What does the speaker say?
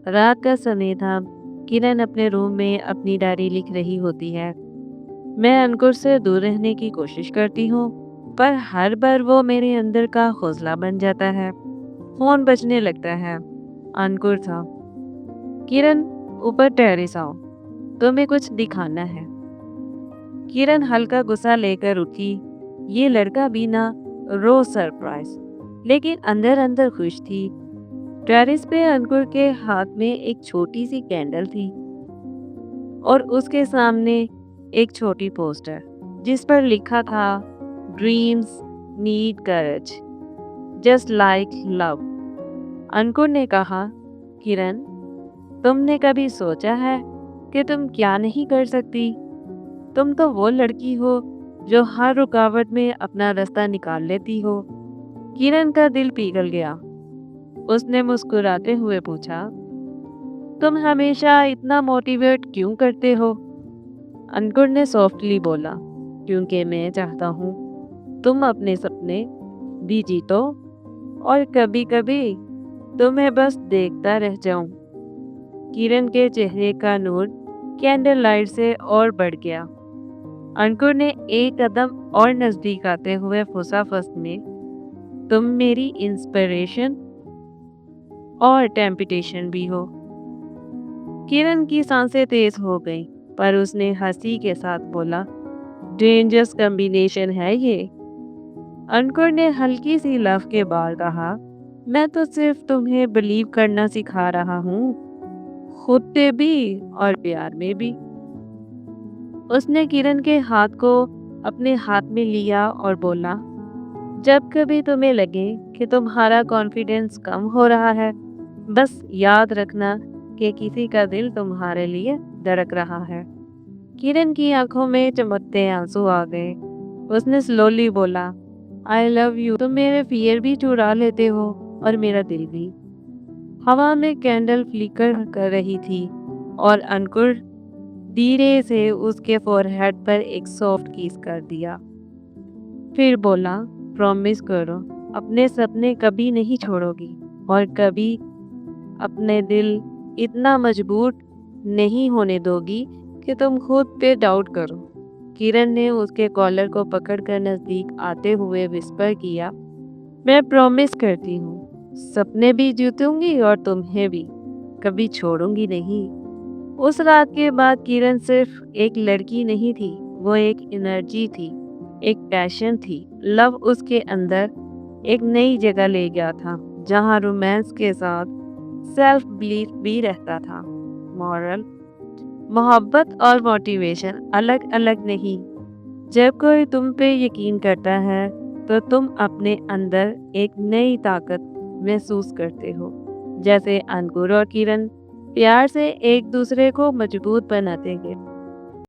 रात का समय था। किरण अपने रूम में अपनी डायरी लिख रही होती है। मैं अंकुर से दूर रहने की कोशिश करती हूँ, पर हर बार वो मेरे अंदर का हौसला बन जाता है। फोन बजने लगता है। अंकुर था। किरण, ऊपर टेरेस आओ, तुम्हें कुछ दिखाना है। किरण हल्का गुस्सा लेकर उठी। ये लड़का भी ना, रोज सरप्राइज, लेकिन अंदर अंदर खुश थी। टेरेस पे अंकुर के हाथ में एक छोटी सी कैंडल थी और उसके सामने एक छोटी पोस्टर जिस पर लिखा था, ड्रीम्स नीड करेज जस्ट लाइक लव। अंकुर ने कहा, किरण, तुमने कभी सोचा है कि तुम क्या नहीं कर सकती? तुम तो वो लड़की हो जो हर रुकावट में अपना रास्ता निकाल लेती हो। किरण का दिल पिघल गया। उसने मुस्कुराते हुए पूछा, तुम हमेशा इतना मोटिवेट क्यों करते हो? अंकुर ने सॉफ्टली बोला, क्योंकि मैं चाहता हूँ तुम अपने सपने भी जीतो और कभी कभी तुम्हें बस देखता रह जाऊं। किरण के चेहरे का नूर कैंडल लाइट से और बढ़ गया। अंकुर ने एक कदम और नजदीक आते हुए फुसा में, तुम मेरी इंस्पिरेशन और टेम्पटेशन भी हो। किरण की सांसें तेज हो गईं, पर उसने हंसी के साथ बोला, डेंजरस कॉम्बिनेशन है ये। अंकुर ने हल्की सी लव के बाद कहा, मैं तो सिर्फ तुम्हें बिलीव करना सिखा रहा हूँ, खुद पे भी और प्यार में भी। उसने किरण के हाथ को अपने हाथ में लिया और बोला, जब कभी तुम्हें लगे कि तुम्हारा कॉन्फिडेंस कम हो रहा है, बस याद रखना कि किसी का दिल तुम्हारे लिए धड़क रहा है। किरण की आंखों में चमकते आंसू आ गए। उसने स्लोली बोला, आई लव यू। तुम मेरे फियर भी चुरा लेते हो और मेरा दिल भी। हवा में कैंडल फ्लिकर कर रही थी और अंकुर धीरे से उसके फोरहेड पर एक सॉफ्ट किस कर दिया। फिर बोला, प्रॉमिस करो अपने सपने कभी नहीं छोड़ोगी और कभी अपने दिल इतना मजबूत नहीं होने दोगी कि तुम खुद पे डाउट करो। किरण ने उसके कॉलर को पकड़कर नजदीक आते हुए विस्पर किया, मैं प्रॉमिस करती हूँ सपने भी जीतूंगी और तुम्हें भी कभी छोड़ूंगी नहीं। उस रात के बाद किरण सिर्फ एक लड़की नहीं थी, वो एक एनर्जी थी, एक पैशन थी। लव उसके अंदर एक नई जगह ले गया था, जहाँ रोमांस के साथ सेल्फ बिलीफ भी रहता था। मॉरल, मोहब्बत और मोटिवेशन अलग अलग नहीं। जब कोई तुम पे यकीन करता है तो तुम अपने अंदर एक नई ताकत महसूस करते हो। जैसे अंकुर और किरण प्यार से एक दूसरे को मजबूत बनाते गए।